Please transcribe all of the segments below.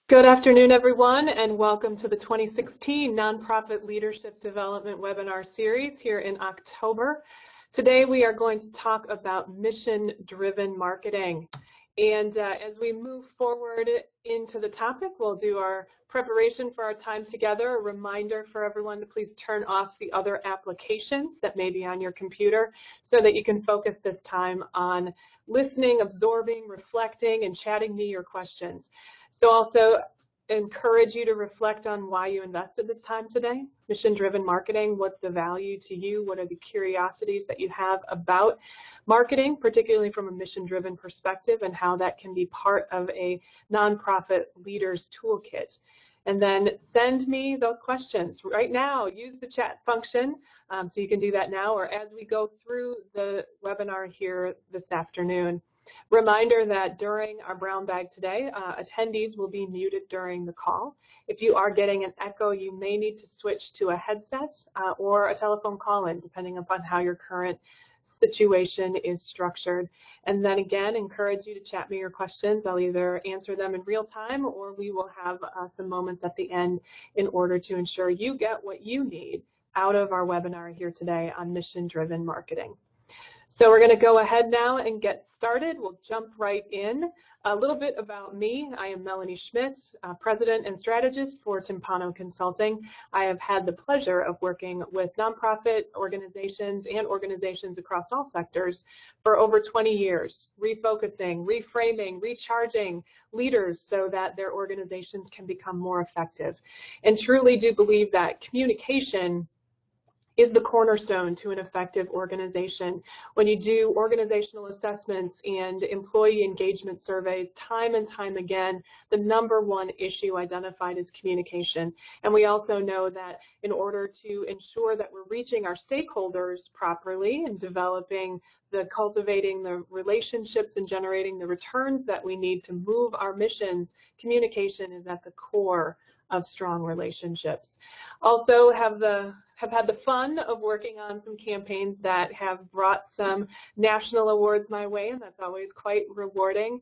Good afternoon, everyone, and welcome to the 2016 Nonprofit Leadership Development Webinar Series here in October. Today we are going to talk about mission-driven marketing. And as we move forward into the topic, we'll do our preparation for our time together. A reminder for everyone to please turn off the other applications that may be on your computer so that you can focus this time on listening, absorbing, reflecting, and chatting me your questions. So also encourage you to reflect on why you invested this time today. Mission-driven marketing, what's the value to you? What are the curiosities that you have about marketing, particularly from a mission-driven perspective, and how that can be part of a nonprofit leader's toolkit. And then send me those questions right now. Use the chat function, so you can do that now or as we go through the webinar here this afternoon. Reminder that during our brown bag today, attendees will be muted during the call. If you are getting an echo, you may need to switch to a headset or a telephone call-in, depending upon how your current situation is structured. And then again, encourage you to chat me your questions. I'll either answer them in real time or we will have some moments at the end in order to ensure you get what you need out of our webinar here today on mission-driven marketing. So we're going to go ahead now and get started. We'll jump right in. A little bit about me. I am Melanie Schmidt, President and Strategist for Timpano Consulting. I have had the pleasure of working with nonprofit organizations and organizations across all sectors for over 20 years, refocusing, reframing, recharging leaders so that their organizations can become more effective. And truly do believe that communication is the cornerstone to an effective organization. When you do organizational assessments and employee engagement surveys, time and time again, the #1 issue identified is communication. And we also know that in order to ensure that we're reaching our stakeholders properly and cultivating the relationships and generating the returns that we need to move our missions, communication is at the core of strong relationships. Also have had the fun of working on some campaigns that have brought some national awards my way, and that's always quite rewarding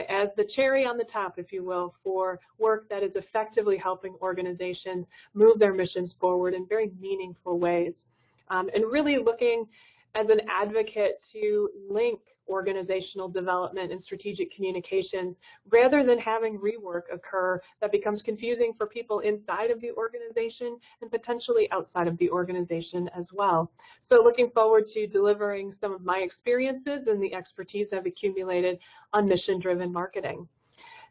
as the cherry on the top, if you will, for work that is effectively helping organizations move their missions forward in very meaningful ways. And really looking as an advocate to link organizational development and strategic communications rather than having rework occur that becomes confusing for people inside of the organization and potentially outside of the organization as well. So looking forward to delivering some of my experiences and the expertise I've accumulated on mission-driven marketing.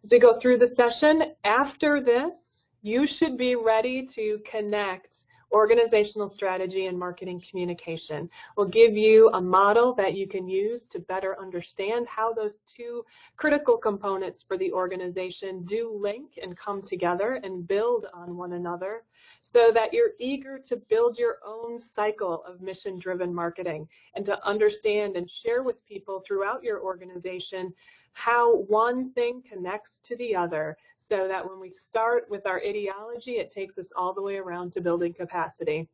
As we go through the session, after this, you should be ready to connect organizational strategy and marketing communication. We'll give you a model that you can use to better understand how those two critical components for the organization do link and come together and build on one another so that you're eager to build your own cycle of mission-driven marketing and to understand and share with people throughout your organization how one thing connects to the other so that when we start with our ideology, it takes us all the way around to building capacity.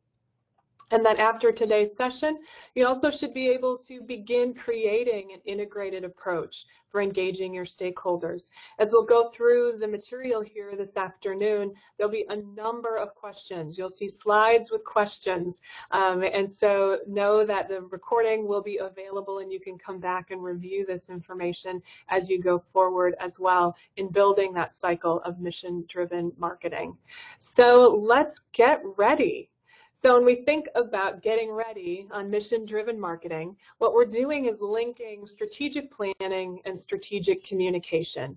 And then after today's session, you also should be able to begin creating an integrated approach for engaging your stakeholders. As we'll go through the material here this afternoon, there'll be a number of questions. You'll see slides with questions. And so know that the recording will be available and you can come back and review this information as you go forward as well in building that cycle of mission-driven marketing. So let's get ready. So when we think about getting ready on mission-driven marketing, what we're doing is linking strategic planning and strategic communication.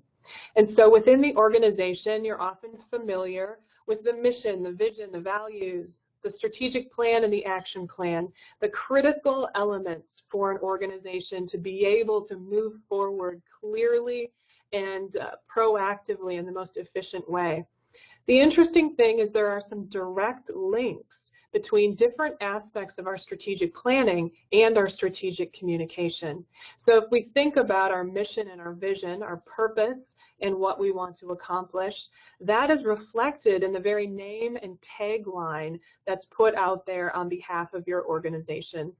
And so within the organization, you're often familiar with the mission, the vision, the values, the strategic plan and the action plan, the critical elements for an organization to be able to move forward clearly and proactively in the most efficient way. The interesting thing is there are some direct links between different aspects of our strategic planning and our strategic communication. So if we think about our mission and our vision, our purpose and what we want to accomplish, that is reflected in the very name and tagline that's put out there on behalf of your organization.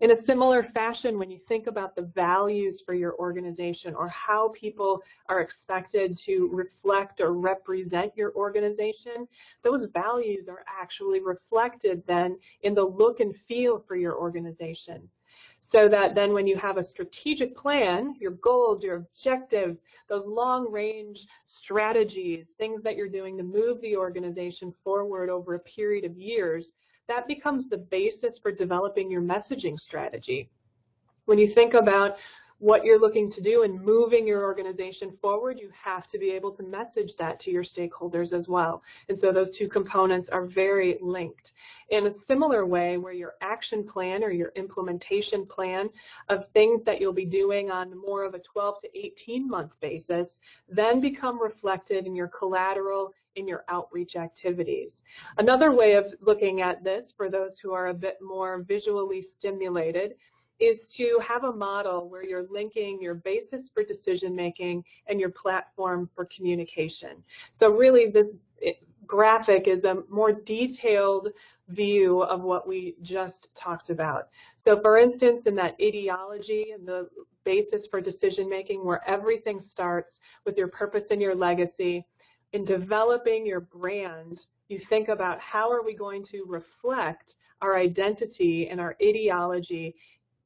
In a similar fashion, when you think about the values for your organization or how people are expected to reflect or represent your organization, those values are actually reflected then in the look and feel for your organization. So that then when you have a strategic plan, your goals, your objectives, those long-range strategies, things that you're doing to move the organization forward over a period of years, that becomes the basis for developing your messaging strategy. When you think about what you're looking to do and moving your organization forward, you have to be able to message that to your stakeholders as well. And so those two components are very linked. In a similar way, where your action plan or your implementation plan of things that you'll be doing on more of a 12 to 18-month basis then become reflected in your collateral, in your outreach activities. Another way of looking at this, for those who are a bit more visually stimulated, is to have a model where you're linking your basis for decision making and your platform for communication. So really this graphic is a more detailed view of what we just talked about. So for instance, in that ideology and the basis for decision making, where everything starts with your purpose and your legacy, in developing your brand, you think about how are we going to reflect our identity and our ideology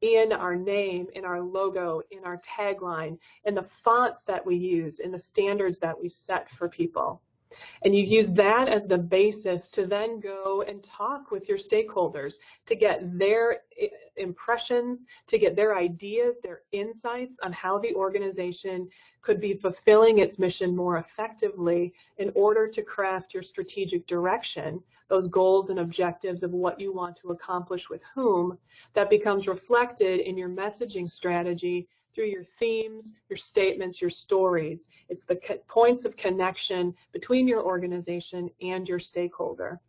in our name, in our logo, in our tagline, in the fonts that we use, in the standards that we set for people. And you use that as the basis to then go and talk with your stakeholders to get their impressions, to get their ideas, their insights on how the organization could be fulfilling its mission more effectively in order to craft your strategic direction, those goals and objectives of what you want to accomplish with whom. That becomes reflected in your messaging strategy through your themes, your statements, your stories. It's the points of connection between your organization and your stakeholder.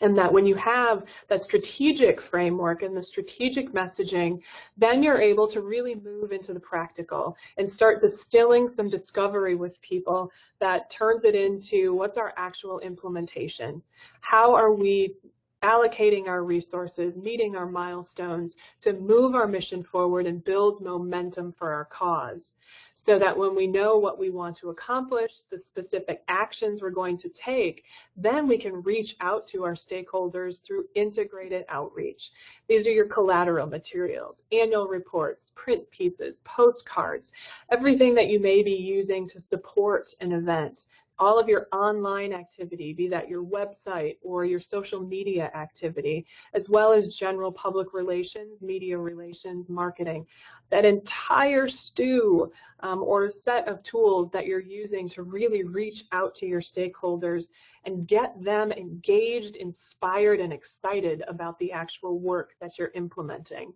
And that when you have that strategic framework and the strategic messaging, then you're able to really move into the practical and start distilling some discovery with people that turns it into what's our actual implementation? How are we allocating our resources, meeting our milestones to move our mission forward and build momentum for our cause, so that when we know what we want to accomplish, the specific actions we're going to take, then we can reach out to our stakeholders through integrated outreach. These are your collateral materials, annual reports, print pieces, postcards, everything that you may be using to support an event. All of your online activity, be that your website or your social media activity, as well as general public relations, media relations, marketing. That entire stew or set of tools that you're using to really reach out to your stakeholders and get them engaged, inspired, and excited about the actual work that you're implementing.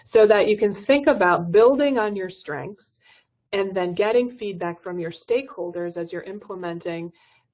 So that you can think about building on your strengths and then getting feedback from your stakeholders as you're implementing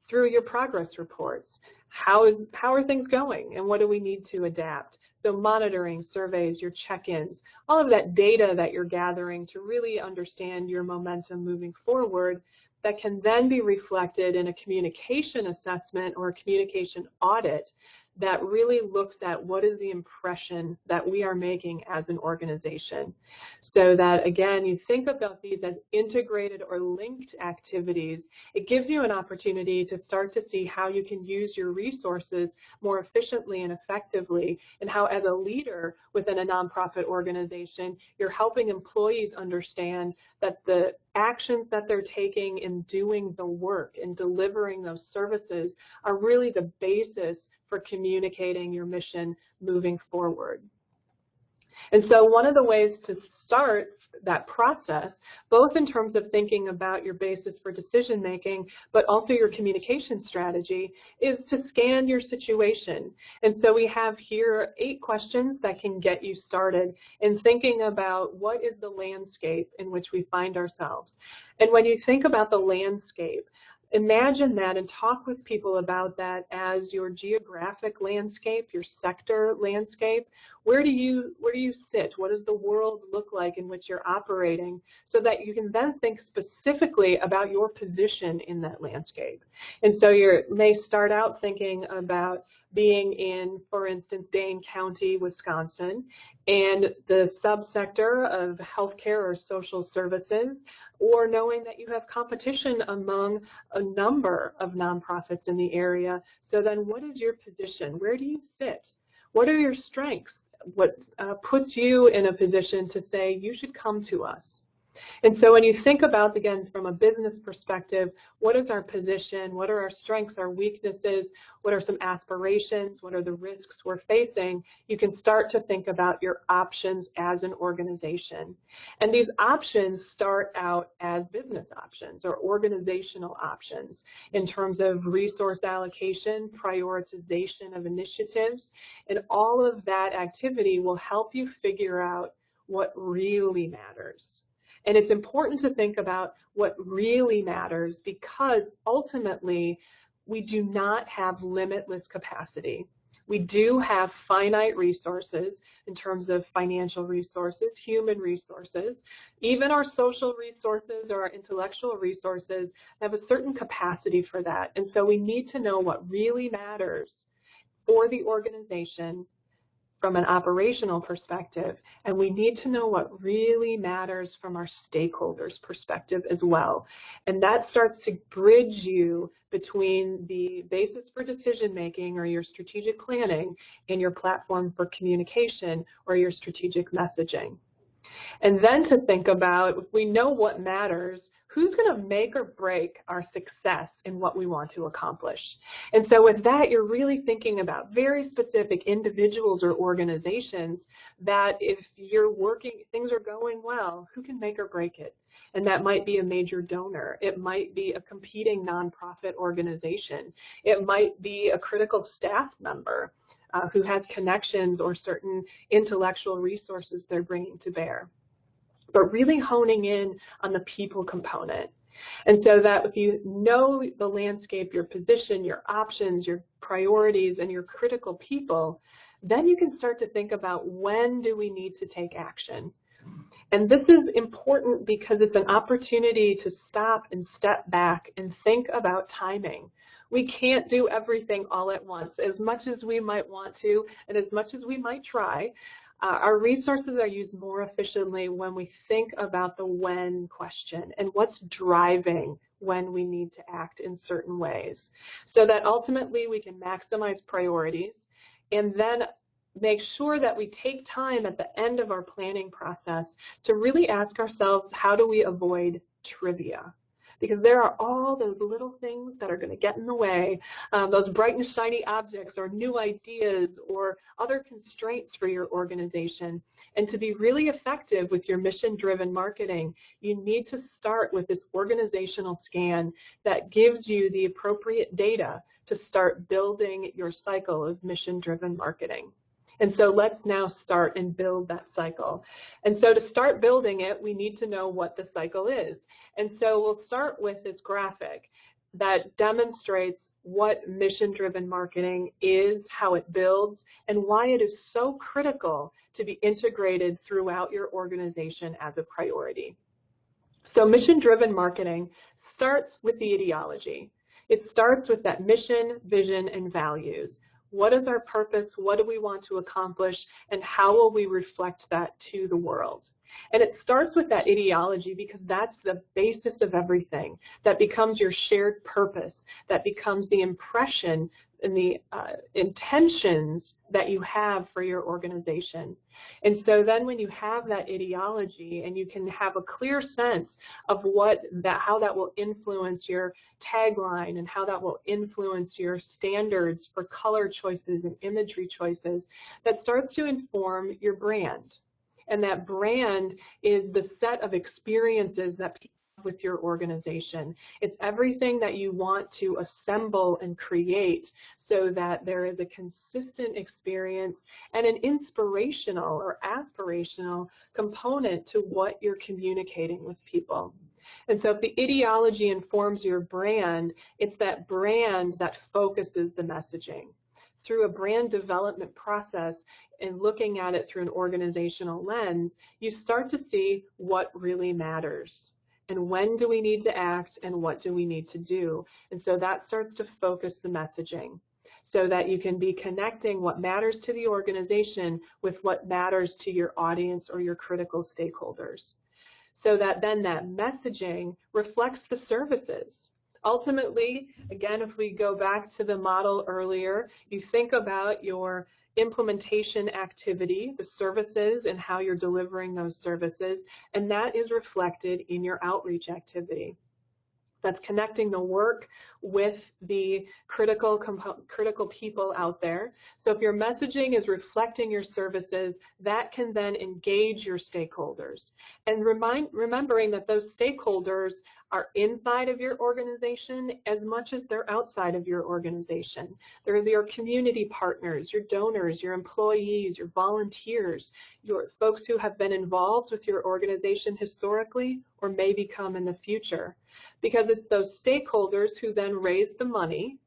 through your progress reports. How are things going and what do we need to adapt? So monitoring, surveys, your check-ins, all of that data that you're gathering to really understand your momentum moving forward, that can then be reflected in a communication assessment or a communication audit that really looks at what is the impression that we are making as an organization. So that, again, you think about these as integrated or linked activities. It gives you an opportunity to start to see how you can use your resources more efficiently and effectively, and how as a leader within a nonprofit organization, you're helping employees understand that the actions that they're taking in doing the work and delivering those services are really the basis for communicating your mission moving forward. And so one of the ways to start that process, both in terms of thinking about your basis for decision making, but also your communication strategy, is to scan your situation. And so we have here 8 questions that can get you started in thinking about what is the landscape in which we find ourselves. And when you think about the landscape, imagine that and talk with people about that as your geographic landscape, your sector landscape. Where do you sit? What does the world look like in which you're operating, so that you can then think specifically about your position in that landscape. And so you may start out thinking about being in, for instance, Dane County, Wisconsin, and the subsector of healthcare or social services, or knowing that you have competition among a number of nonprofits in the area. So then what is your position? Where do you sit? What are your strengths? What puts you in a position to say, you should come to us? And so when you think about, again, from a business perspective, what is our position? What are our strengths, our weaknesses? What are some aspirations? What are the risks we're facing? You can start to think about your options as an organization. And these options start out as business options or organizational options in terms of resource allocation, prioritization of initiatives, and all of that activity will help you figure out what really matters. And it's important to think about what really matters, because ultimately we do not have limitless capacity. We do have finite resources in terms of financial resources, human resources, even our social resources or our intellectual resources have a certain capacity for that. And so we need to know what really matters for the organization from an operational perspective, and we need to know what really matters from our stakeholders' perspective as well. And that starts to bridge you between the basis for decision making or your strategic planning and your platform for communication or your strategic messaging. And then to think about, if we know what matters, who's going to make or break our success in what we want to accomplish? And so with that, you're really thinking about very specific individuals or organizations that if you're working, things are going well, who can make or break it? And that might be a major donor. It might be a competing nonprofit organization. It might be a critical staff member who has connections or certain intellectual resources they're bringing to bear. But really honing in on the people component. And so that if you know the landscape, your position, your options, your priorities, and your critical people, then you can start to think about, when do we need to take action? And this is important because it's an opportunity to stop and step back and think about timing. We can't do everything all at once, as much as we might want to and as much as we might try. Our resources are used more efficiently when we think about the when question and what's driving when we need to act in certain ways, so that ultimately we can maximize priorities and then make sure that we take time at the end of our planning process to really ask ourselves, how do we avoid trivia? Because there are all those little things that are going to get in the way, those bright and shiny objects or new ideas or other constraints for your organization. And to be really effective with your mission-driven marketing, you need to start with this organizational scan that gives you the appropriate data to start building your cycle of mission-driven marketing. And so let's now start and build that cycle. And so to start building it, we need to know what the cycle is. And so we'll start with this graphic that demonstrates what mission-driven marketing is, how it builds, and why it is so critical to be integrated throughout your organization as a priority. So mission-driven marketing starts with the ideology. It starts with that mission, vision, and values. What is our purpose? What do we want to accomplish? And how will we reflect that to the world? And it starts with that ideology because that's the basis of everything. That becomes your shared purpose. That becomes the impression and the intentions that you have for your organization. And so then when you have that ideology and you can have a clear sense of how that will influence your tagline and how that will influence your standards for color choices and imagery choices, that starts to inform your brand. And that brand is the set of experiences that people have with your organization. It's everything that you want to assemble and create so that there is a consistent experience and an inspirational or aspirational component to what you're communicating with people. And so if the ideology informs your brand, it's that brand that focuses the messaging. through a brand development process and looking at it through an organizational lens, you start to see what really matters. And when do we need to act and what do we need to do? And so that starts to focus the messaging so that you can be connecting what matters to the organization with what matters to your audience or your critical stakeholders. So that then that messaging reflects the services. Ultimately, again, if we go back to the model earlier, you think about your implementation activity, the services and how you're delivering those services, and that is reflected in your outreach activity. That's connecting the work with the critical people out there. So if your messaging is reflecting your services, that can then engage your stakeholders. And remembering that those stakeholders are inside of your organization as much as they're outside of your organization. They're your community partners, your donors, your employees, your volunteers, your folks who have been involved with your organization historically or may become in the future. Because it's those stakeholders who then raise the money,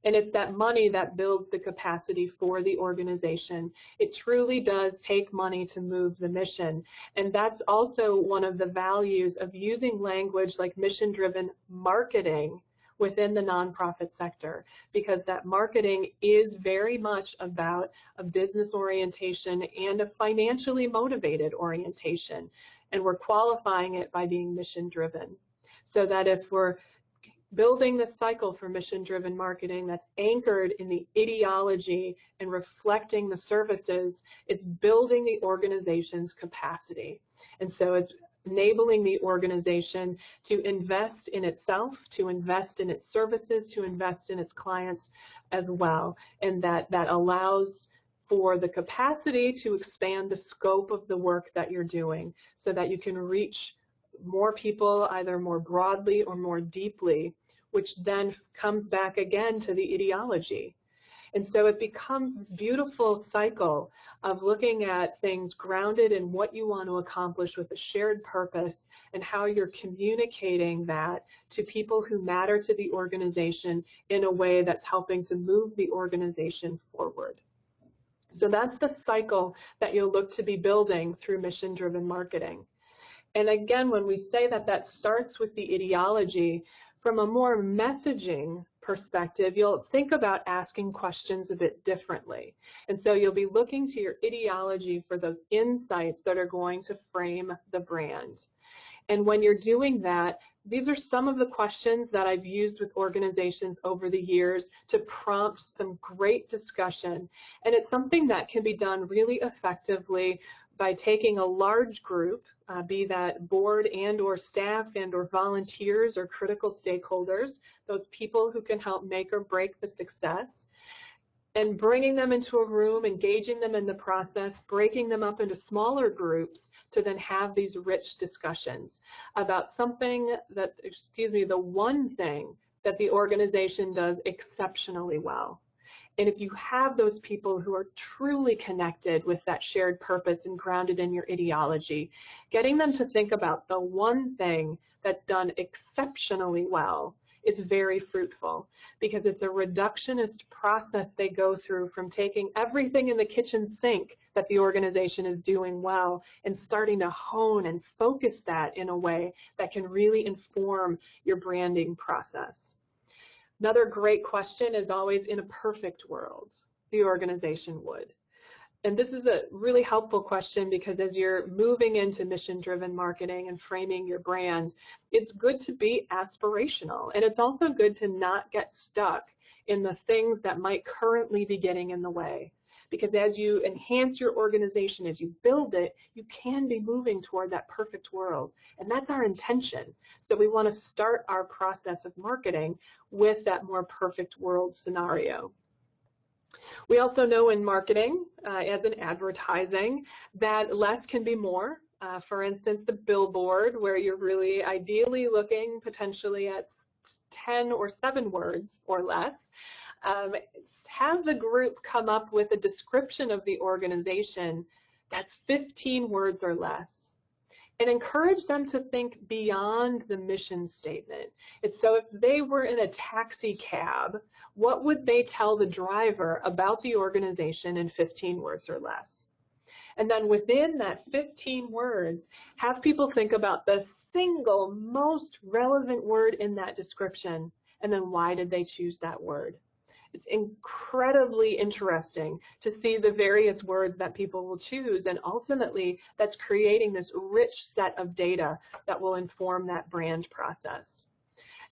and it's that money that builds the capacity for the organization. It truly does take money to move the mission. And that's also one of the values of using language like mission-driven marketing within the nonprofit sector, because that marketing is very much about a business orientation and a financially motivated orientation. And we're qualifying it by being mission-driven. So that if we're building this cycle for mission-driven marketing that's anchored in the ideology and reflecting the services, it's building the organization's capacity. And so it's enabling the organization to invest in itself, to invest in its services, to invest in its clients as well. And that allows for the capacity to expand the scope of the work that you're doing so that you can reach more people either more broadly or more deeply, which then comes back again to the ideology. And so it becomes this beautiful cycle of looking at things grounded in what you want to accomplish with a shared purpose and how you're communicating that to people who matter to the organization in a way that's helping to move the organization forward. So that's the cycle that you'll look to be building through mission-driven marketing. And again, when we say that that starts with the ideology, from a more messaging perspective, you'll think about asking questions a bit differently. And so you'll be looking to your ideology for those insights that are going to frame the brand. And when you're doing that, these are some of the questions that I've used with organizations over the years to prompt some great discussion. And it's something that can be done really effectively by taking a large group, be that board and or staff and or volunteers or critical stakeholders, those people who can help make or break the success, and bringing them into a room, engaging them in the process, breaking them up into smaller groups to then have these rich discussions about something that, the one thing that the organization does exceptionally well. And if you have those people who are truly connected with that shared purpose and grounded in your ideology, getting them to think about the one thing that's done exceptionally well is very fruitful, because it's a reductionist process they go through from taking everything in the kitchen sink that the organization is doing well and starting to hone and focus that in a way that can really inform your branding process. Another great question is always, in a perfect world, the organization would. And this is a really helpful question because as you're moving into mission-driven marketing and framing your brand, it's good to be aspirational. And it's also good to not get stuck in the things that might currently be getting in the way. Because as you enhance your organization, as you build it, you can be moving toward that perfect world. And that's our intention. So we want to start our process of marketing with that more perfect world scenario. We also know in marketing, as in advertising, that less can be more. For instance, the billboard, where you're really ideally looking potentially at 10 or 7 words or less. Have the group come up with a description of the organization that's 15 words or less. and encourage them to think beyond the mission statement. It's so if they were in a taxi cab, what would they tell the driver about the organization in 15 words or less? And then within that 15 words, have people think about the single most relevant word in that description, and then why did they choose that word? It's incredibly interesting to see the various words that people will choose, and ultimately that's creating this rich set of data that will inform that brand process.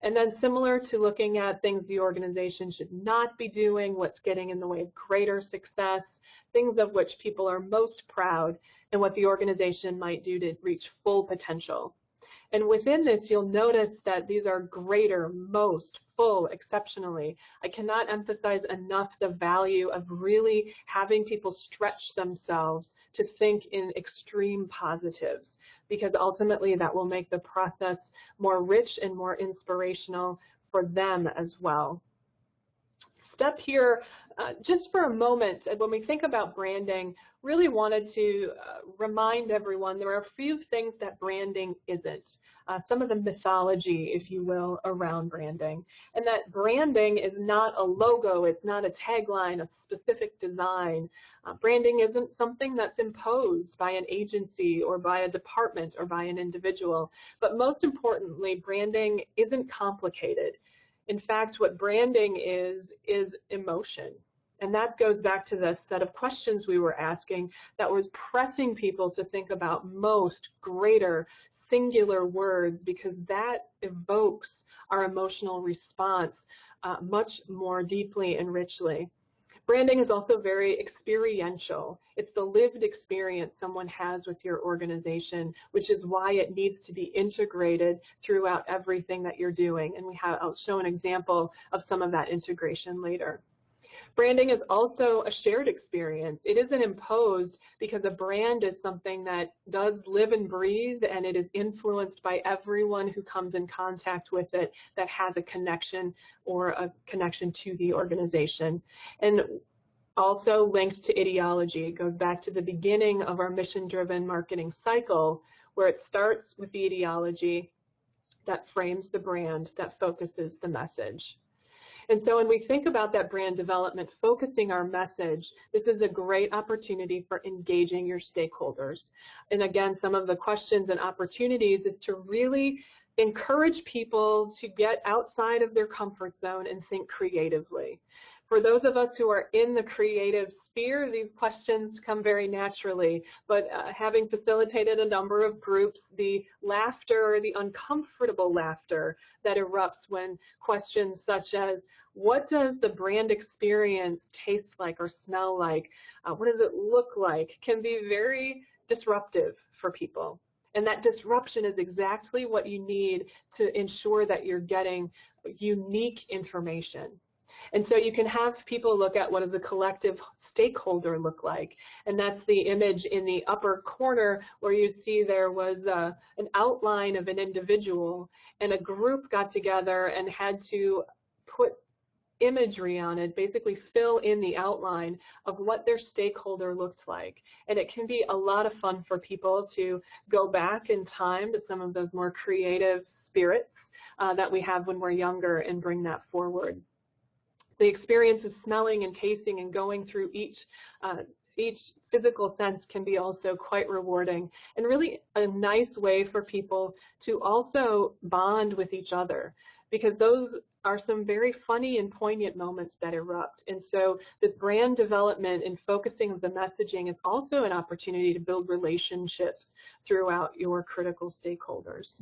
And then similar to looking at things the organization should not be doing, what's getting in the way of greater success, things of which people are most proud, and what the organization might do to reach full potential. And within this, you'll notice that these are greater, most, full, exceptionally. I cannot emphasize enough the value of really having people stretch themselves to think in extreme positives, because ultimately that will make the process more rich and more inspirational for them as well. Step here just for a moment. When we think about branding, really wanted to remind everyone there are a few things that branding isn't. Some of the mythology, if you will, around branding. And that branding is not a logo, it's not a tagline, a specific design. Branding isn't something that's imposed by an agency or by a department or by an individual. But most importantly, branding isn't complicated. In fact, what branding is emotion. And that goes back to the set of questions we were asking that was pressing people to think about most, greater, singular words, because that evokes our emotional response much more deeply and richly. Branding is also very experiential. It's the lived experience someone has with your organization, which is why it needs to be integrated throughout everything that you're doing. And I'll show an example of some of that integration later. Branding is also a shared experience. It isn't imposed, because a brand is something that does live and breathe, and it is influenced by everyone who comes in contact with it that has a connection or a connection to the organization. And also linked to ideology. It goes back to the beginning of our mission-driven marketing cycle, where it starts with the ideology that frames the brand, that focuses the message. And so when we think about that brand development, focusing our message, this is a great opportunity for engaging your stakeholders. And again, some of the questions and opportunities is to really encourage people to get outside of their comfort zone and think creatively. For those of us who are in the creative sphere, these questions come very naturally, but having facilitated a number of groups, the laughter, the uncomfortable laughter that erupts when questions such as, what does the brand experience taste like or smell like? What does it look like? Can be very disruptive for people. And that disruption is exactly what you need to ensure that you're getting unique information. And so you can have people look at what does a collective stakeholder look like. And that's the image in the upper corner where you see there was an outline of an individual, and a group got together and had to put imagery on it, basically fill in the outline of what their stakeholder looked like. And it can be a lot of fun for people to go back in time to some of those more creative spirits that we have when we're younger and bring that forward. The experience of smelling and tasting and going through each physical sense can be also quite rewarding, and really a nice way for people to also bond with each other, because those are some very funny and poignant moments that erupt. And so this brand development and focusing of the messaging is also an opportunity to build relationships throughout your critical stakeholders.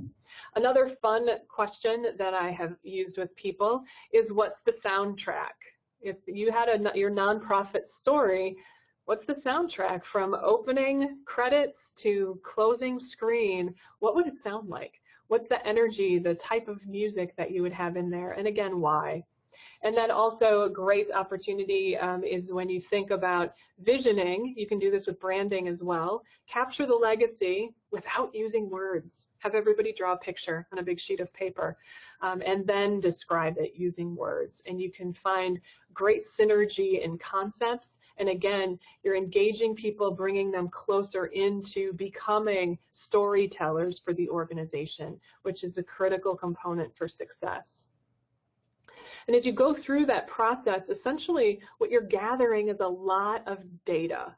Another fun question that I have used with people is, what's the soundtrack? If you had your nonprofit story, what's the soundtrack from opening credits to closing screen? What would it sound like? What's the energy, the type of music that you would have in there? And again, why? And then also a great opportunity is when you think about visioning. You can do this with branding as well. Capture the legacy without using words. Have everybody draw a picture on a big sheet of paper, and then describe it using words. And you can find great synergy in concepts. And again, you're engaging people, bringing them closer into becoming storytellers for the organization, which is a critical component for success. And as you go through that process, essentially what you're gathering is a lot of data.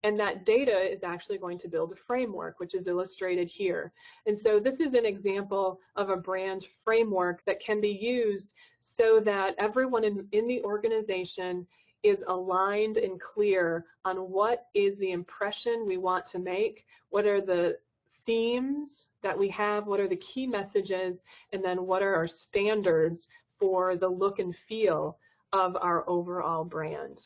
And that data is actually going to build a framework, which is illustrated here. And so this is an example of a brand framework that can be used so that everyone in the organization is aligned and clear on what is the impression we want to make, what are the themes that we have, what are the key messages, and then what are our standards for the look and feel of our overall brand.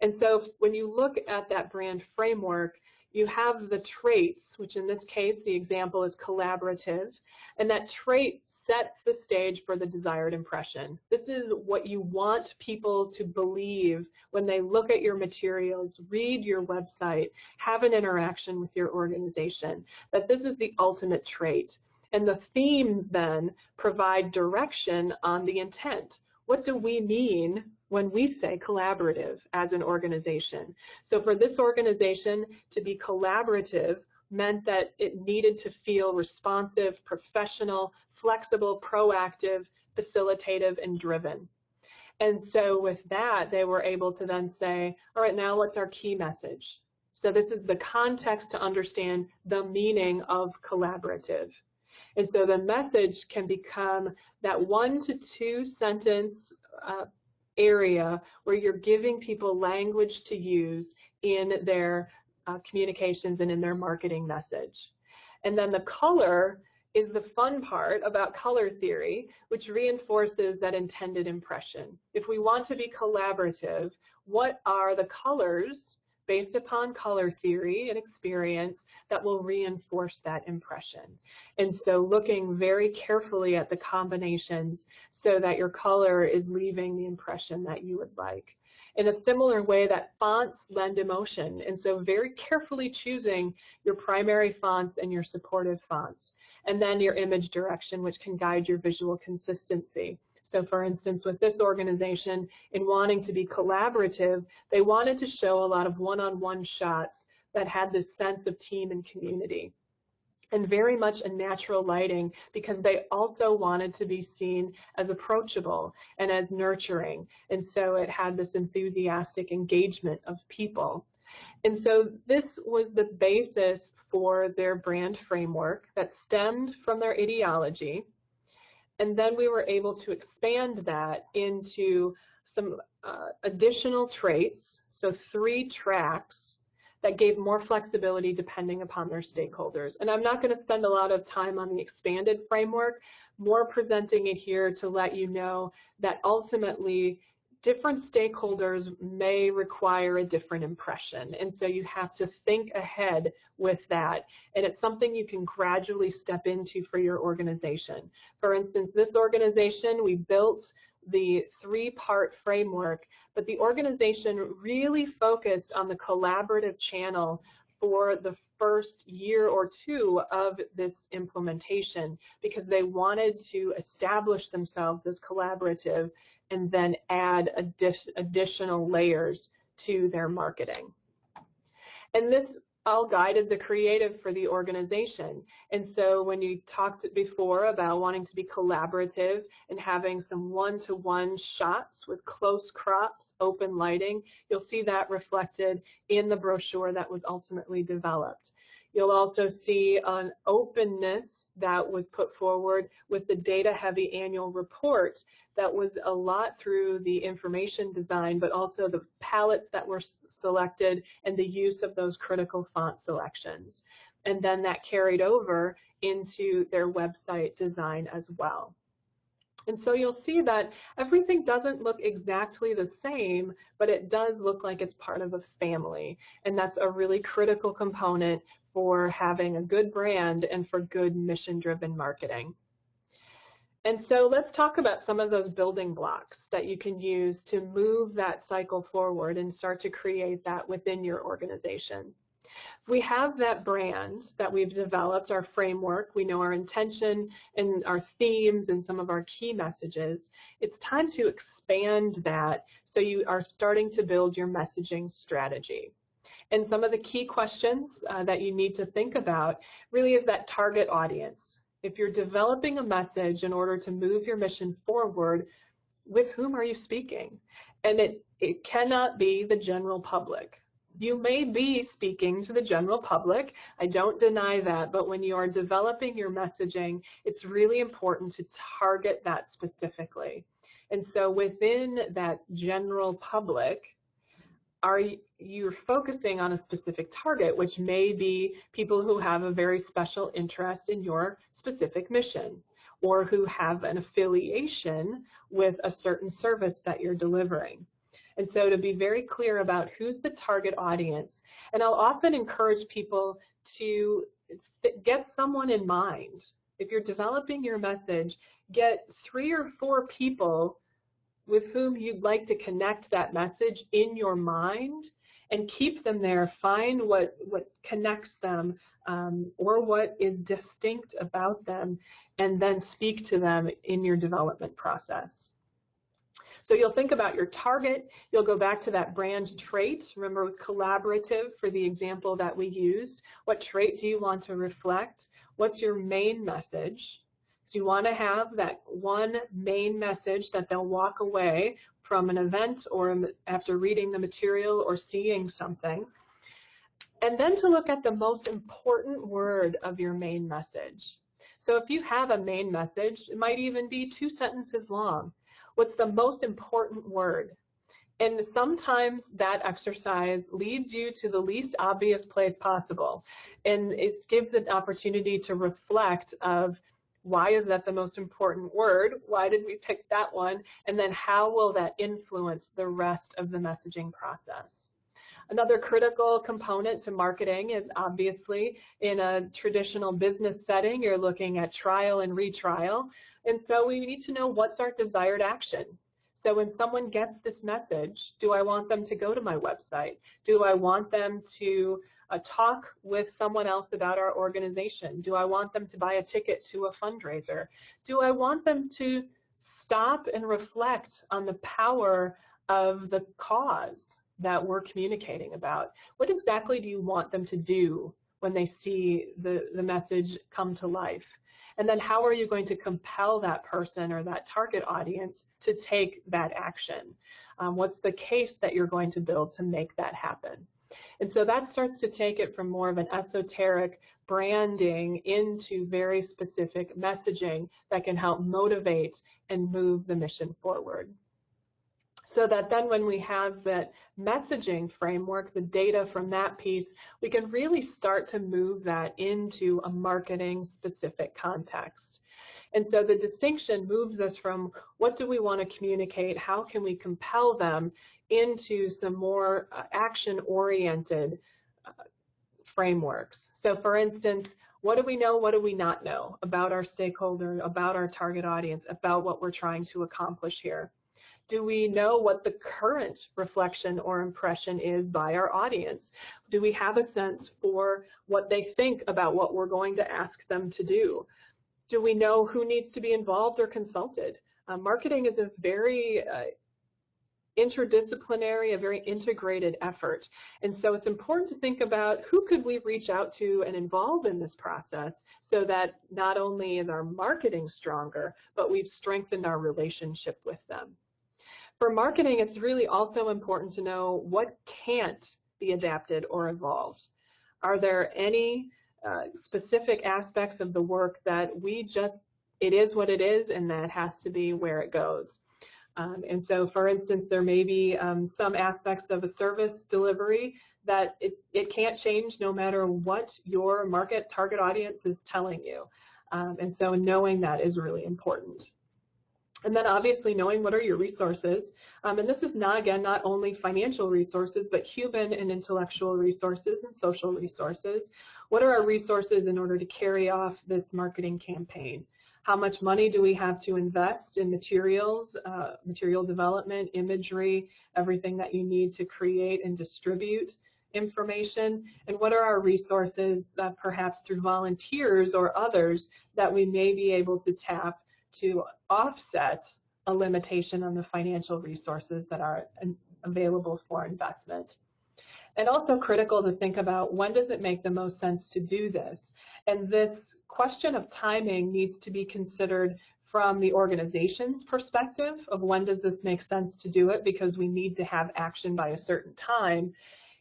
And so when you look at that brand framework, you have the traits, which in this case, the example is collaborative, and that trait sets the stage for the desired impression. This is what you want people to believe when they look at your materials, read your website, have an interaction with your organization, that this is the ultimate trait. And the themes then provide direction on the intent. What do we mean when we say collaborative as an organization? So for this organization to be collaborative meant that it needed to feel responsive, professional, flexible, proactive, facilitative, and driven. And so with that, they were able to then say, all right, now what's our key message? So this is the context to understand the meaning of collaborative. And so the message can become that 1 to 2 sentence area where you're giving people language to use in their communications and in their marketing message. And then the color is the fun part about color theory, which reinforces that intended impression. If we want to be collaborative, what are the colors based upon color theory and experience that will reinforce that impression? And so looking very carefully at the combinations so that your color is leaving the impression that you would like. In a similar way that fonts lend emotion, and so very carefully choosing your primary fonts and your supportive fonts, and then your image direction, which can guide your visual consistency. So for instance, with this organization, in wanting to be collaborative, they wanted to show a lot of one-on-one shots that had this sense of team and community, and very much a natural lighting, because they also wanted to be seen as approachable and as nurturing. And so it had this enthusiastic engagement of people. And so this was the basis for their brand framework that stemmed from their ideology. And then we were able to expand that into some additional traits, so 3 tracks that gave more flexibility depending upon their stakeholders. And I'm not going to spend a lot of time on the expanded framework, more presenting it here to let you know that ultimately different stakeholders may require a different impression. And so you have to think ahead with that. And it's something you can gradually step into for your organization. For instance, this organization, we built the 3-part framework, but the organization really focused on the collaborative channel for the first year or 2 of this implementation, because they wanted to establish themselves as collaborative and then add additional layers to their marketing. And this all guided the creative for the organization. And so when you talked before about wanting to be collaborative and having some one-to-one shots with close crops, open lighting, you'll see that reflected in the brochure that was ultimately developed. You'll also see an openness that was put forward with the data-heavy annual report that was a lot through the information design, but also the palettes that were selected and the use of those critical font selections. And then that carried over into their website design as well. And so you'll see that everything doesn't look exactly the same, but it does look like it's part of a family. And that's a really critical component for having a good brand and for good mission-driven marketing. And so let's talk about some of those building blocks that you can use to move that cycle forward and start to create that within your organization. We have that brand that we've developed, our framework, we know our intention and our themes and some of our key messages. It's time to expand that so you are starting to build your messaging strategy. And some of the key questions that you need to think about really is that target audience. If you're developing a message in order to move your mission forward, with whom are you speaking? And it cannot be the general public. You may be speaking to the general public, I don't deny that, but when you are developing your messaging, it's really important to target that specifically. And so within that general public, are you focusing on a specific target, which may be people who have a very special interest in your specific mission, or who have an affiliation with a certain service that you're delivering. And so to be very clear about who's the target audience, and I'll often encourage people to get someone in mind. If you're developing your message, get 3 or 4 people with whom you'd like to connect that message in your mind and keep them there. Find what connects them or what is distinct about them, and then speak to them in your development process. So you'll think about your target, you'll go back to that brand trait. Remember, it was collaborative for the example that we used. What trait do you want to reflect? What's your main message? So you want to have that one main message that they'll walk away from an event or after reading the material or seeing something. And then to look at the most important word of your main message. So if you have a main message, it might even be 2 sentences long. What's the most important word? And sometimes that exercise leads you to the least obvious place possible. And it gives an opportunity to reflect of, why is that the most important word? Why did we pick that one? And then how will that influence the rest of the messaging process? Another critical component to marketing is obviously in a traditional business setting, you're looking at trial and retrial. And so we need to know what's our desired action. So when someone gets this message, do I want them to go to my website? Do I want them to talk with someone else about our organization? Do I want them to buy a ticket to a fundraiser? Do I want them to stop and reflect on the power of the cause that we're communicating about? What exactly do you want them to do when they see the message come to life? And then how are you going to compel that person or that target audience to take that action? What's the case that you're going to build to make that happen? And so that starts to take it from more of an esoteric branding into very specific messaging that can help motivate and move the mission forward. So that then when we have that messaging framework, the data from that piece, we can really start to move that into a marketing specific context. And so the distinction moves us from what do we want to communicate, how can we compel them, into some more action-oriented frameworks. So for instance, what do we know, what do we not know about our stakeholder, about our target audience, about what we're trying to accomplish here? Do we know what the current reflection or impression is by our audience? Do we have a sense for what they think about what we're going to ask them to do? Do we know who needs to be involved or consulted? Marketing is a very interdisciplinary, a very integrated effort. And so it's important to think about who could we reach out to and involve in this process so that not only is our marketing stronger, but we've strengthened our relationship with them. For marketing, it's really also important to know what can't be adapted or evolved. Are there any specific aspects of the work that it is what it is, and that has to be where it goes? And so, for instance, there may be some aspects of a service delivery that it can't change no matter what your market target audience is telling you. And so knowing that is really important. And then obviously knowing what are your resources. And this is not only financial resources, but human and intellectual resources and social resources. What are our resources in order to carry off this marketing campaign? How much money do we have to invest in materials, material development, imagery, everything that you need to create and distribute information, and what are our resources that perhaps through volunteers or others that we may be able to tap to offset a limitation on the financial resources that are available for investment. And also critical to think about, when does it make the most sense to do this? And this question of timing needs to be considered from the organization's perspective of, when does this make sense to do it, because we need to have action by a certain time.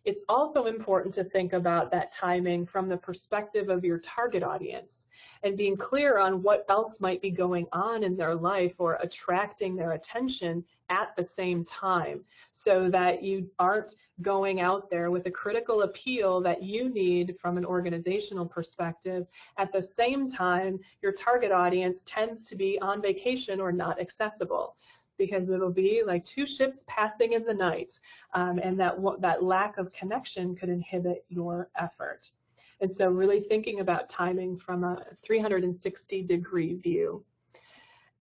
It's also important to think about that timing from the perspective of your target audience and being clear on what else might be going on in their life or attracting their attention at the same time, so that you aren't going out there with a critical appeal that you need from an organizational perspective. At the same time, your target audience tends to be on vacation or not accessible, because it'll be like two ships passing in the night, and that lack of connection could inhibit your effort. And so really thinking about timing from a 360-degree view.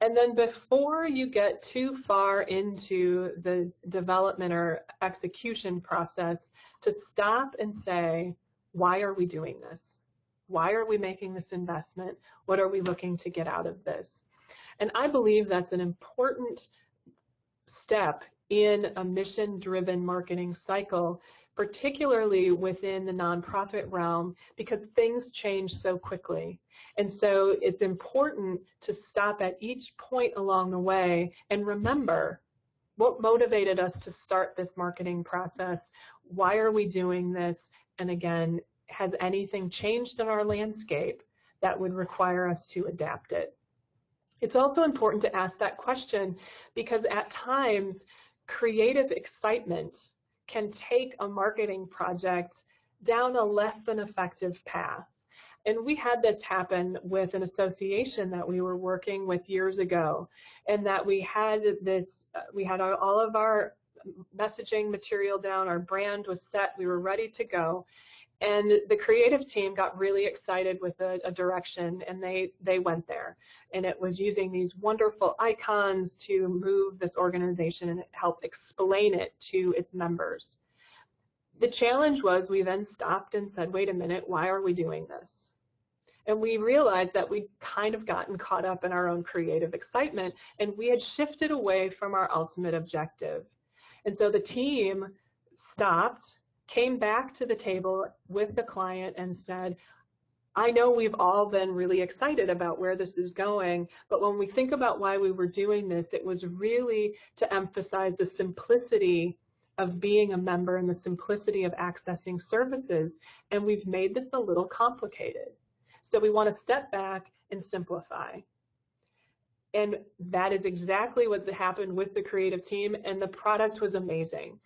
And then before you get too far into the development or execution process, to stop and say, why are we doing this? Why are we making this investment? What are we looking to get out of this? And I believe that's an important step in a mission-driven marketing cycle, particularly within the nonprofit realm, because things change so quickly. And so it's important to stop at each point along the way and remember what motivated us to start this marketing process. Why are we doing this? And again, has anything changed in our landscape that would require us to adapt it? It's also important to ask that question because at times, creative excitement can take a marketing project down a less than effective path. And we had this happen with an association that we were working with years ago, and that we had all of our messaging material down, our brand was set, we were ready to go. And the creative team got really excited with a direction, and they went there. And it was using these wonderful icons to move this organization and help explain it to its members. The challenge was, we then stopped and said, wait a minute, why are we doing this? And we realized that we'd kind of gotten caught up in our own creative excitement, and we had shifted away from our ultimate objective. And so the team stopped, came back to the table with the client and said, I know we've all been really excited about where this is going, but when we think about why we were doing this, it was really to emphasize the simplicity of being a member and the simplicity of accessing services, and we've made this a little complicated. So we want to step back and simplify. And that is exactly what happened with the creative team, and the product was amazing.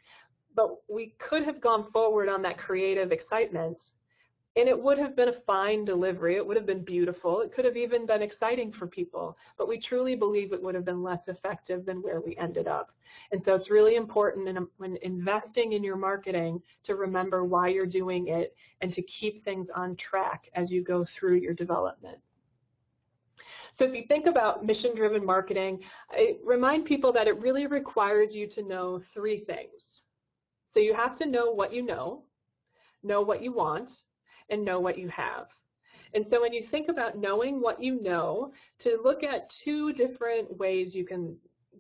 But we could have gone forward on that creative excitement, and it would have been a fine delivery. It would have been beautiful. It could have even been exciting for people, but we truly believe it would have been less effective than where we ended up. And so it's really important when investing in your marketing to remember why you're doing it and to keep things on track as you go through your development. So if you think about mission-driven marketing, I remind people that it really requires you to know three things. So you have to know what you know what you want, and know what you have. And so when you think about knowing what you know, to look at two different ways you can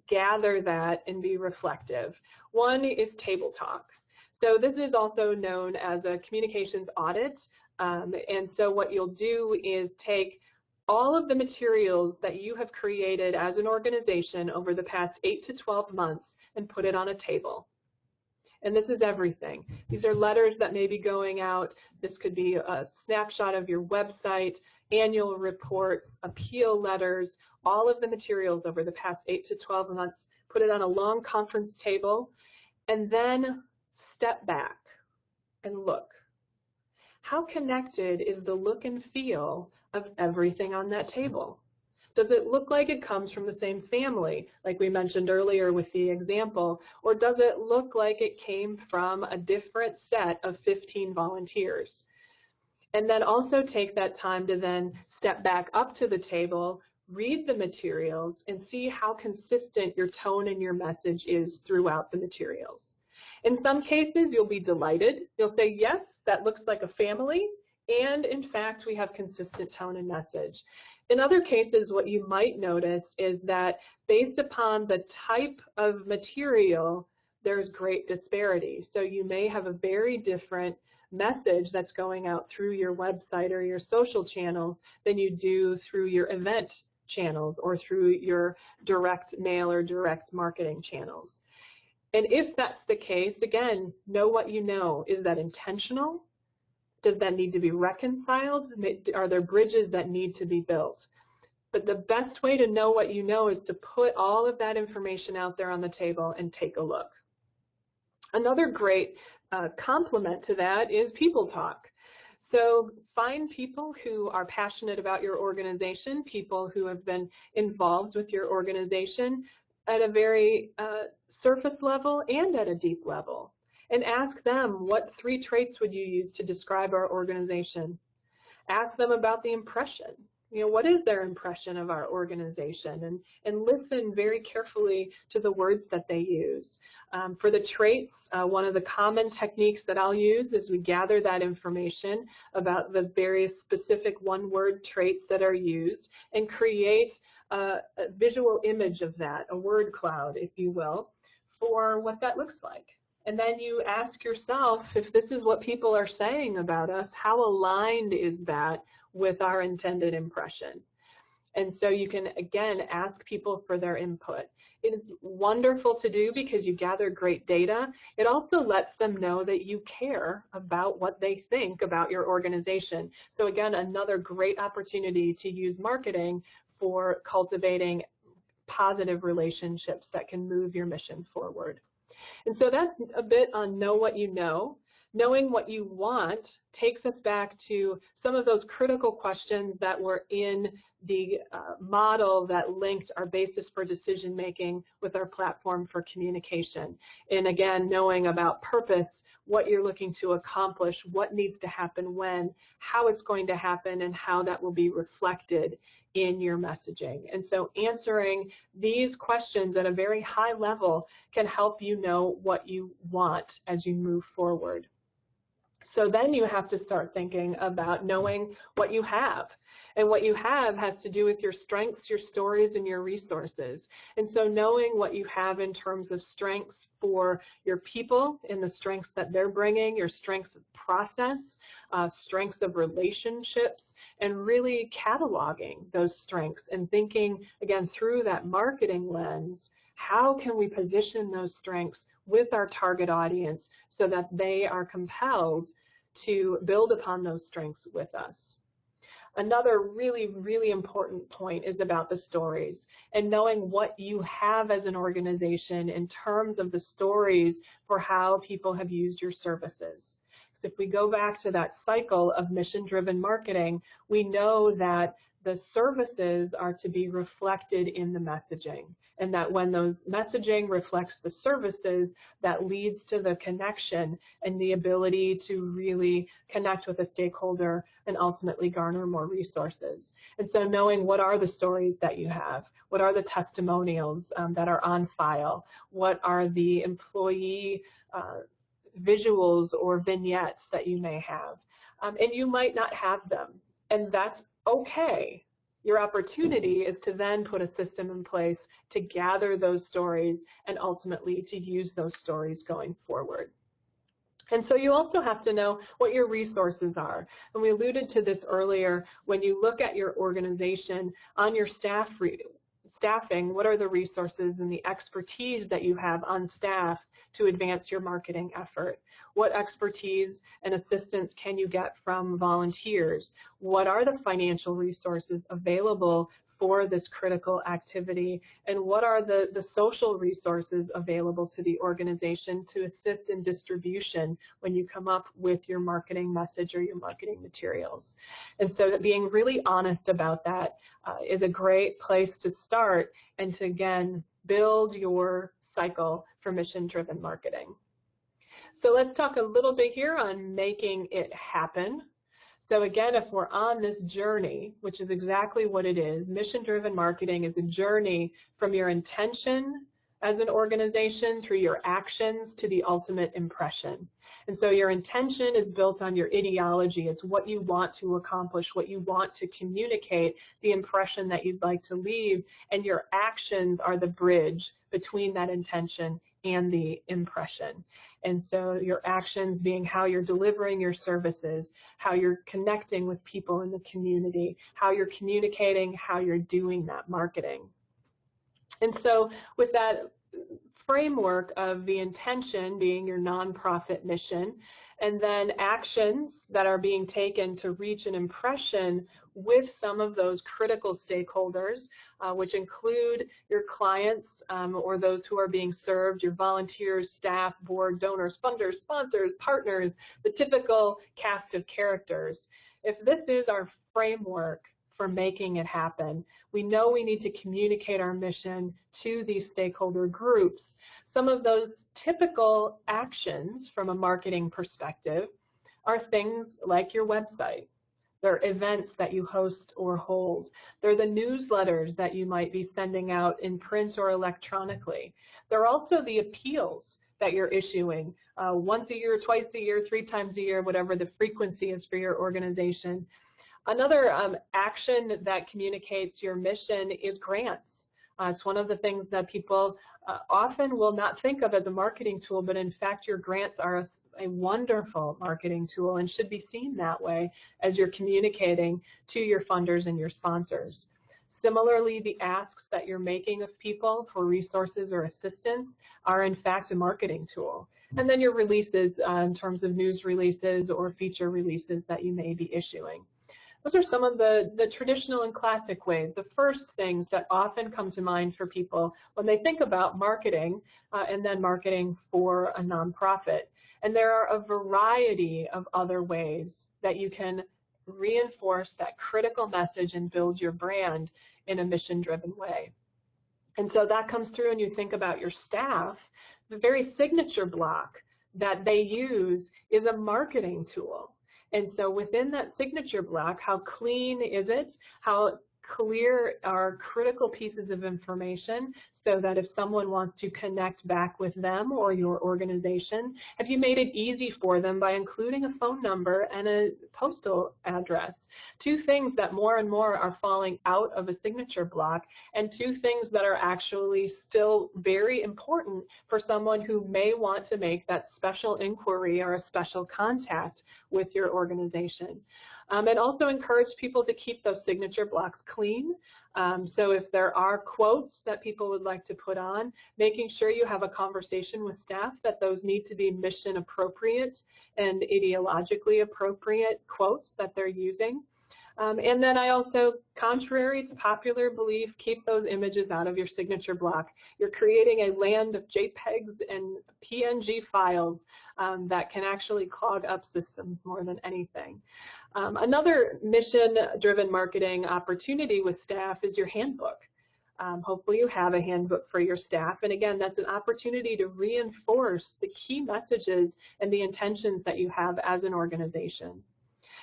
gather that and be reflective. One is table talk. So this is also known as a communications audit. And so what you'll do is take all of the materials that you have created as an organization over the past 8 to 12 months and put it on a table. And this is everything. These are letters that may be going out. This could be a snapshot of your website, annual reports, appeal letters, all of the materials over the past 8 to 12 months. Put it on a long conference table, and then step back and look. How connected is the look and feel of everything on that table? Does it look like it comes from the same family, like we mentioned earlier with the example, or does it look like it came from a different set of 15 volunteers? And then also take that time to then step back up to the table, read the materials, and see how consistent your tone and your message is throughout the materials. In some cases, you'll be delighted. You'll say, yes, that looks like a family, and in fact, we have consistent tone and message. In other cases, what you might notice is that based upon the type of material, there's great disparity. So you may have a very different message that's going out through your website or your social channels than you do through your event channels or through your direct mail or direct marketing channels. And if that's the case, again, know what you know. Is that intentional? Does that need to be reconciled? Are there bridges that need to be built? But the best way to know what you know is to put all of that information out there on the table and take a look. Another great complement to that is people talk. So find people who are passionate about your organization, people who have been involved with your organization at a very surface level and at a deep level. And ask them, what 3 traits would you use to describe our organization? Ask them about the impression. You know, what is their impression of our organization? And listen very carefully to the words that they use. For the traits, one of the common techniques that I'll use is we gather that information about the various specific one-word traits that are used and create a visual image of that, a word cloud, if you will, for what that looks like. And then you ask yourself, if this is what people are saying about us, how aligned is that with our intended impression? And so you can, again, ask people for their input. It is wonderful to do because you gather great data. It also lets them know that you care about what they think about your organization. So again, another great opportunity to use marketing for cultivating positive relationships that can move your mission forward. And so that's a bit on know what you know. Knowing what you want takes us back to some of those critical questions that were in the model that linked our basis for decision making with our platform for communication. And again, knowing about purpose, what you're looking to accomplish, what needs to happen when, how it's going to happen, and how that will be reflected in your messaging. And so answering these questions at a very high level can help you know what you want as you move forward. So then you have to start thinking about knowing what you have. And what you have has to do with your strengths, your stories, and your resources. And so knowing what you have in terms of strengths for your people and the strengths that they're bringing, your strengths of process, strengths of relationships, and really cataloging those strengths and thinking, again, through that marketing lens, how can we position those strengths with our target audience so that they are compelled to build upon those strengths with us? Another really, really important point is about the stories and knowing what you have as an organization in terms of the stories for how people have used your services. Because if we go back to that cycle of mission-driven marketing, we know that the services are to be reflected in the messaging, and that when those messaging reflects the services, that leads to the connection and the ability to really connect with a stakeholder and ultimately garner more resources. And so knowing what are the stories that you have, what are the testimonials that are on file, what are the employee visuals or vignettes that you may have, and you might not have them, and that's okay. Your opportunity is to then put a system in place to gather those stories and ultimately to use those stories going forward. And so you also have to know what your resources are. And we alluded to this earlier. When you look at your organization, on your staffing, what are the resources and the expertise that you have on staff to advance your marketing effort? What expertise and assistance can you get from volunteers? What are the financial resources available for this critical activity? And what are the social resources available to the organization to assist in distribution when you come up with your marketing message or your marketing materials? And so being really honest about that is a great place to start and to, again, build your cycle for mission-driven marketing. So let's talk a little bit here on making it happen. So again, if we're on this journey, which is exactly what it is, mission-driven marketing is a journey from your intention as an organization through your actions to the ultimate impression. And so your intention is built on your ideology. It's what you want to accomplish, what you want to communicate, the impression that you'd like to leave, and your actions are the bridge between that intention and the impression. And so your actions being how you're delivering your services, how you're connecting with people in the community, how you're communicating, how you're doing that marketing. And so with that framework of the intention being your nonprofit mission, and then actions that are being taken to reach an impression with some of those critical stakeholders, which include your clients or those who are being served, your volunteers, staff, board, donors, funders, sponsors, partners, the typical cast of characters. If this is our framework for making it happen, we know we need to communicate our mission to these stakeholder groups. Some of those typical actions from a marketing perspective are things like your website. They're events that you host or hold. They're the newsletters that you might be sending out in print or electronically. They're also the appeals that you're issuing once a year, twice a year, 3 times a year, whatever the frequency is for your organization. Another action that communicates your mission is grants. It's one of the things that people often will not think of as a marketing tool, but in fact your grants are a wonderful marketing tool and should be seen that way as you're communicating to your funders and your sponsors. Similarly, the asks that you're making of people for resources or assistance are in fact a marketing tool. And then your releases in terms of news releases or feature releases that you may be issuing. Those are some of the traditional and classic ways, the first things that often come to mind for people when they think about marketing and then marketing for a nonprofit. And there are a variety of other ways that you can reinforce that critical message and build your brand in a mission-driven way. And so that comes through when you think about your staff. The very signature block that they use is a marketing tool. And so within that signature block, how clean is it? How clear are critical pieces of information so that if someone wants to connect back with them or your organization, have you made it easy for them by including a phone number and a postal address? 2 things that more and more are falling out of a signature block, and 2 things that are actually still very important for someone who may want to make that special inquiry or a special contact with your organization. And also encourage people to keep those signature blocks clean. So if there are quotes that people would like to put on, making sure you have a conversation with staff that those need to be mission appropriate and ideologically appropriate quotes that they're using. And then I also, contrary to popular belief, keep those images out of your signature block. You're creating a land of JPEGs and PNG files that can actually clog up systems more than anything. Another mission-driven marketing opportunity with staff is your handbook. Hopefully you have a handbook for your staff. And again, that's an opportunity to reinforce the key messages and the intentions that you have as an organization.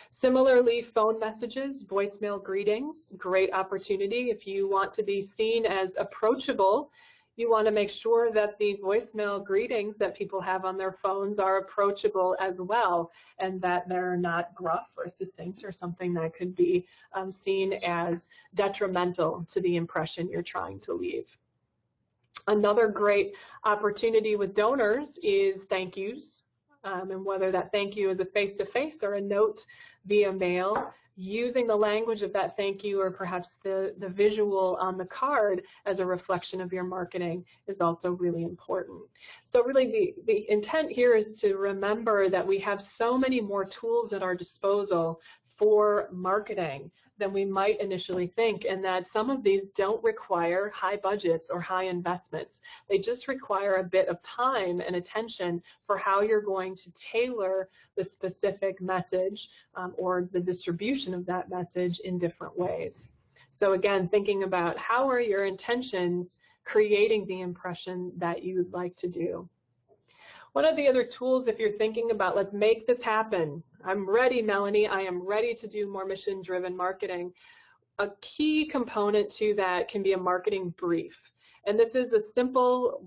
Similarly, phone messages, voicemail greetings, great opportunity. If you want to be seen as approachable, you want to make sure that the voicemail greetings that people have on their phones are approachable as well, and that they're not gruff or succinct or something that could be seen as detrimental to the impression you're trying to leave. Another great opportunity with donors is thank yous. And whether that thank you is a face-to-face or a note via mail, using the language of that thank you or perhaps the visual on the card as a reflection of your marketing is also really important. So really the intent here is to remember that we have so many more tools at our disposal for marketing than we might initially think, and that some of these don't require high budgets or high investments. They just require a bit of time and attention for how you're going to tailor the specific message or the distribution of that message in different ways. So again, thinking about how are your intentions creating the impression that you would like to do. One of the other tools, if you're thinking about, let's make this happen. I'm ready, Melanie. I am ready to do more mission-driven marketing. a key component to that can be a marketing brief. And this is a simple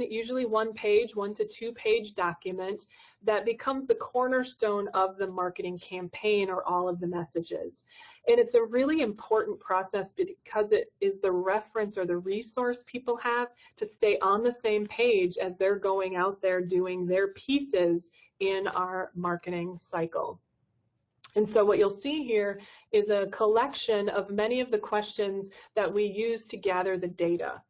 usually 1 page, 1 to 2 page document that becomes the cornerstone of the marketing campaign or all of the messages. And it's a really important process because it is the reference or the resource people have to stay on the same page as they're going out there doing their pieces in our marketing cycle. And so what you'll see here is a collection of many of the questions that we use to gather the data.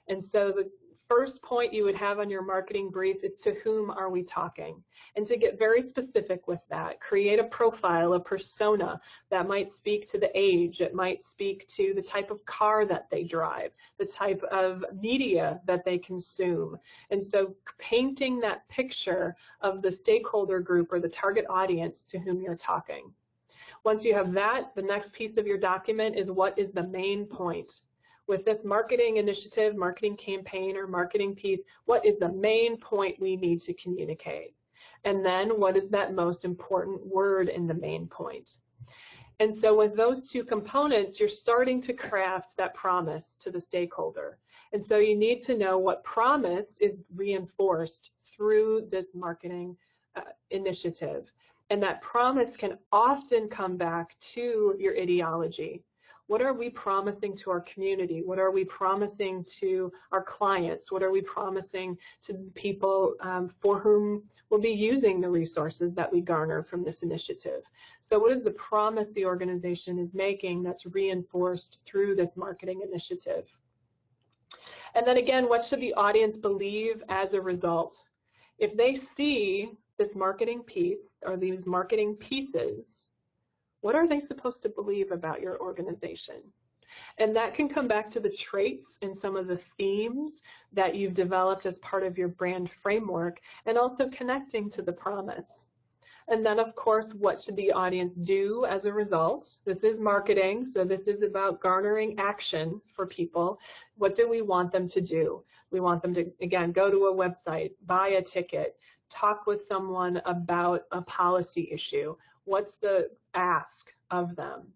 And so the first point you would have on your marketing brief is, to whom are we talking? And to get very specific with that, create a profile, a persona that might speak to the age, it might speak to the type of car that they drive, the type of media that they consume. And so painting that picture of the stakeholder group or the target audience to whom you're talking. Once you have that, the next piece of your document is, what is the main point? With this marketing initiative, marketing campaign, or marketing piece, what is the main point we need to communicate? And then what is that most important word in the main point? And so with those two components, you're starting to craft that promise to the stakeholder. And so you need to know what promise is reinforced through this marketing initiative. And that promise can often come back to your ideology. What are we promising to our community? What are we promising to our clients? What are we promising to the people for whom we'll be using the resources that we garner from this initiative? So what is the promise the organization is making that's reinforced through this marketing initiative? And then again, what should the audience believe as a result? If they see this marketing piece or these marketing pieces, what are they supposed to believe about your organization? And that can come back to the traits and some of the themes that you've developed as part of your brand framework, and also connecting to the promise. And then, of course, what should the audience do as a result? This is marketing, so this is about garnering action for people. What do we want them to do? We want them to, again, go to a website, buy a ticket, talk with someone about a policy issue. What's the ask of them?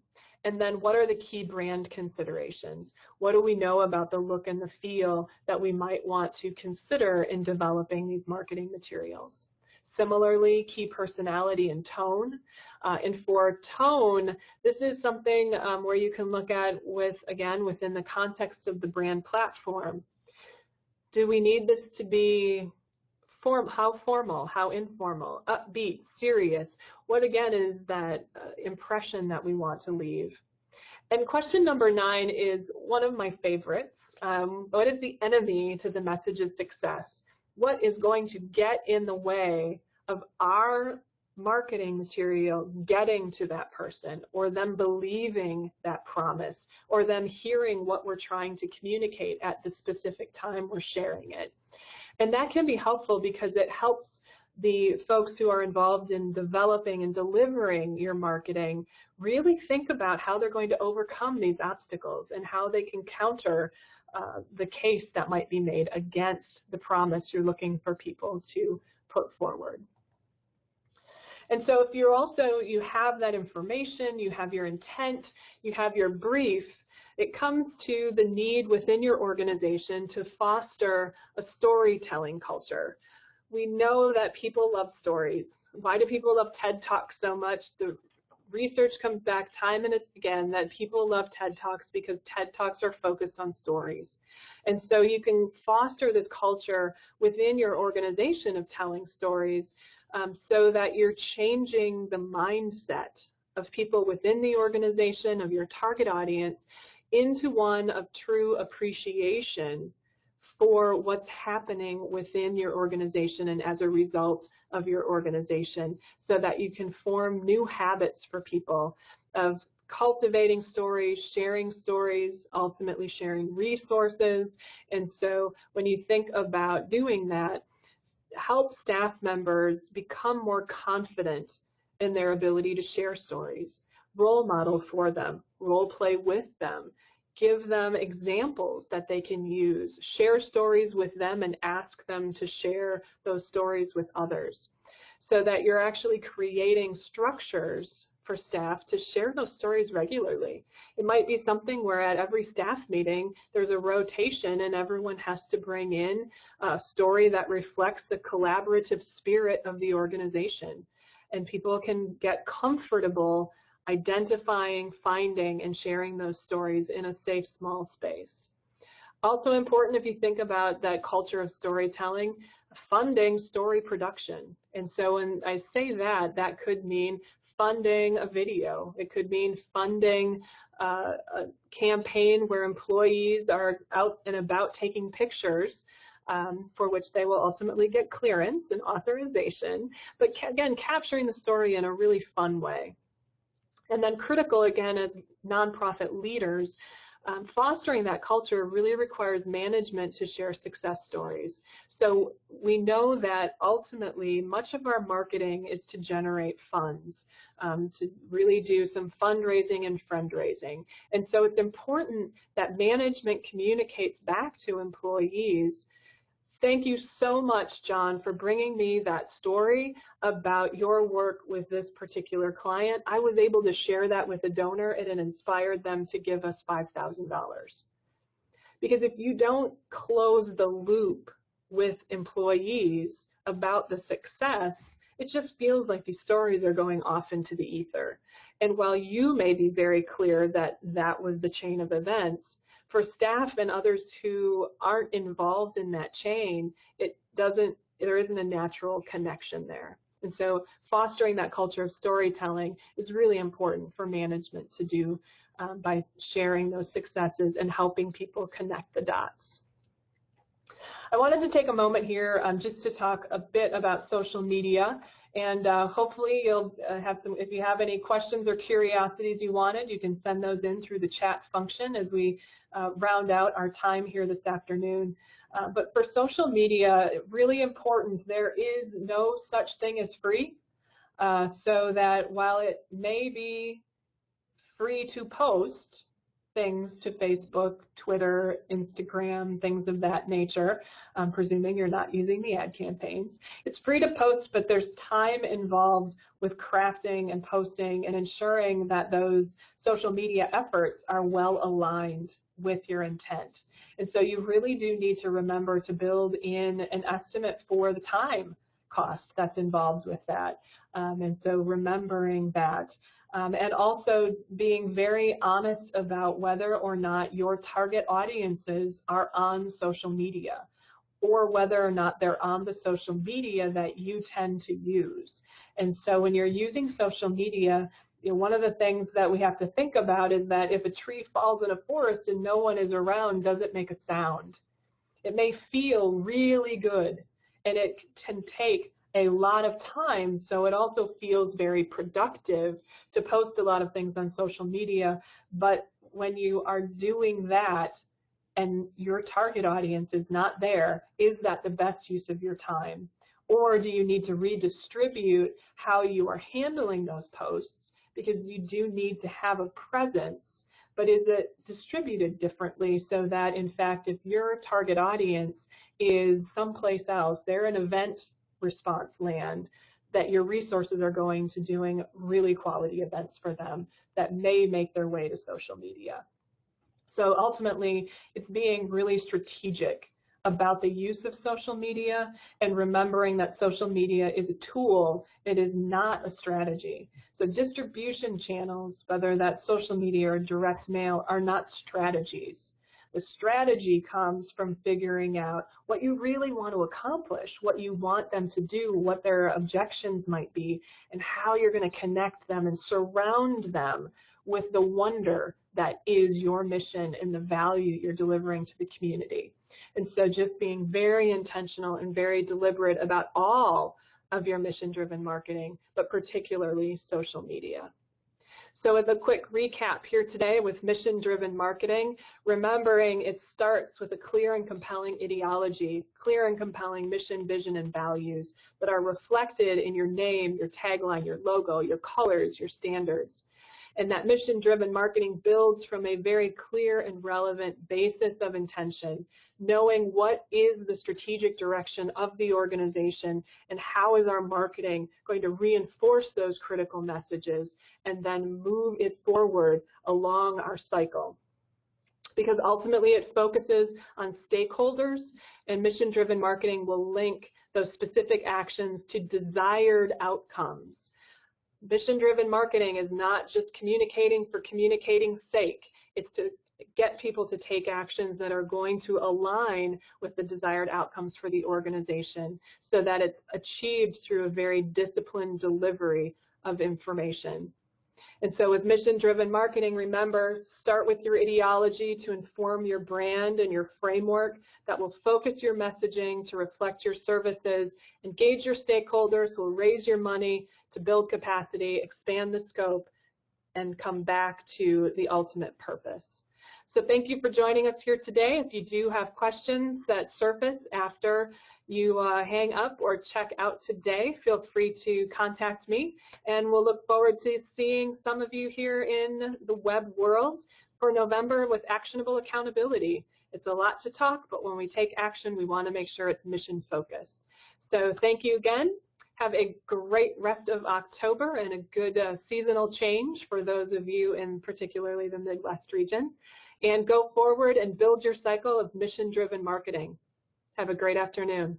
And then what are the key brand considerations? What do we know about the look and the feel that we might want to consider in developing these marketing materials? Similarly, key personality and tone. And for tone, this is something where you can look at again, within the context of the brand platform. Do we need this to be how formal, how informal, upbeat, serious? What again is that impression that we want to leave? And question number 9 is one of my favorites. What is the enemy to the message's success? What is going to get in the way of our marketing material getting to that person, or them believing that promise, or them hearing what we're trying to communicate at the specific time we're sharing it? And that can be helpful because it helps the folks who are involved in developing and delivering your marketing really think about how they're going to overcome these obstacles and how they can counter the case that might be made against the promise you're looking for people to put forward. And so if you have that information, you have your intent, you have your brief, it comes to the need within your organization to foster a storytelling culture. We know that people love stories. Why do people love TED Talks so much? The research comes back time and again that people love TED Talks because TED Talks are focused on stories. And so you can foster this culture within your organization of telling stories so that you're changing the mindset of people within the organization, of your target audience, into one of true appreciation for what's happening within your organization and as a result of your organization, so that you can form new habits for people of cultivating stories, ultimately sharing resources. And so when you think about doing that, help staff members become more confident in their ability to share stories, role model for them, role play with them, give them examples that they can use, share stories with them and ask them to share those stories with others, so that you're actually creating structures for staff to share those stories regularly. It might be something where at every staff meeting there's a rotation and everyone has to bring in a story that reflects the collaborative spirit of the organization. And people can get comfortable identifying, finding, and sharing those stories in a safe, small space. Also important, if you think about that culture of storytelling, funding story production. And so when I say that, that could mean funding a video. It could mean funding a campaign where employees are out and about taking pictures, for which they will ultimately get clearance and authorization, but again, capturing the story in a really fun way. And then critical, again, as nonprofit leaders, fostering that culture really requires management to share success stories. So we know that ultimately much of our marketing is to generate funds, to really do some fundraising and friend-raising. And so it's important that management communicates back to employees, thank you so much, John, for bringing me that story about your work with this particular client. I was able to share that with a donor and it inspired them to give us $5,000. Because if you don't close the loop with employees about the success, it just feels like these stories are going off into the ether. And while you may be very clear that that was the chain of events, for staff and others who aren't involved in that chain, there isn't a natural connection there. And so fostering that culture of storytelling is really important for management to do by sharing those successes and helping people connect the dots. I wanted to take a moment here just to talk a bit about social media. And hopefully you'll have some, if you have any questions or curiosities you wanted, you can send those in through the chat function as we round out our time here this afternoon. But for social media, really important, there is no such thing as free. So that while it may be free to post things to Facebook, Twitter, Instagram, things of that nature, presuming you're not using the ad campaigns. It's free to post, but there's time involved with crafting and posting and ensuring that those social media efforts are well aligned with your intent. And so you really do need to remember to build in an estimate for the time cost that's involved with that. And so remembering that. And also being very honest about whether or not your target audiences are on social media or whether or not they're on the social media that you tend to use. And so when you're using social media, one of the things that we have to think about is that if a tree falls in a forest and no one is around, does it make a sound? It may feel really good and it can take a lot of time, so it also feels very productive to post a lot of things on social media. But when you are doing that and your target audience is not there, is that the best use of your time? Or do you need to redistribute how you are handling those posts, because you do need to have a presence, but is it distributed differently so that in fact if your target audience is someplace else, they're in event response land, that your resources are going to doing really quality events for them that may make their way to social media. So ultimately, it's being really strategic about the use of social media and remembering that social media is a tool, it is not a strategy. So distribution channels, whether that's social media or direct mail, are not strategies. The strategy comes from figuring out what you really want to accomplish, what you want them to do, what their objections might be, and how you're going to connect them and surround them with the wonder that is your mission and the value you're delivering to the community. And so just being very intentional and very deliberate about all of your mission-driven marketing, but particularly social media. So with a quick recap here today with mission-driven marketing, remembering it starts with a clear and compelling ideology, clear and compelling mission, vision, and values that are reflected in your name, your tagline, your logo, your colors, your standards. And that mission-driven marketing builds from a very clear and relevant basis of intention, knowing what is the strategic direction of the organization and how is our marketing going to reinforce those critical messages and then move it forward along our cycle. Because ultimately it focuses on stakeholders, and mission-driven marketing will link those specific actions to desired outcomes. Mission-driven marketing is not just communicating for communicating's sake. It's to get people to take actions that are going to align with the desired outcomes for the organization so that it's achieved through a very disciplined delivery of information. And so with mission-driven marketing, remember, start with your ideology to inform your brand and your framework that will focus your messaging to reflect your services, engage your stakeholders who will raise your money to build capacity, expand the scope, and come back to the ultimate purpose. So thank you for joining us here today. If you do have questions that surface after you hang up or check out today, feel free to contact me, and we'll look forward to seeing some of you here in the web world for November with Actionable Accountability. It's a lot to talk, but when we take action, we want to make sure it's mission focused. So thank you again. Have a great rest of October and a good seasonal change for those of you in particularly the Midwest region. And go forward and build your cycle of mission-driven marketing. Have a great afternoon.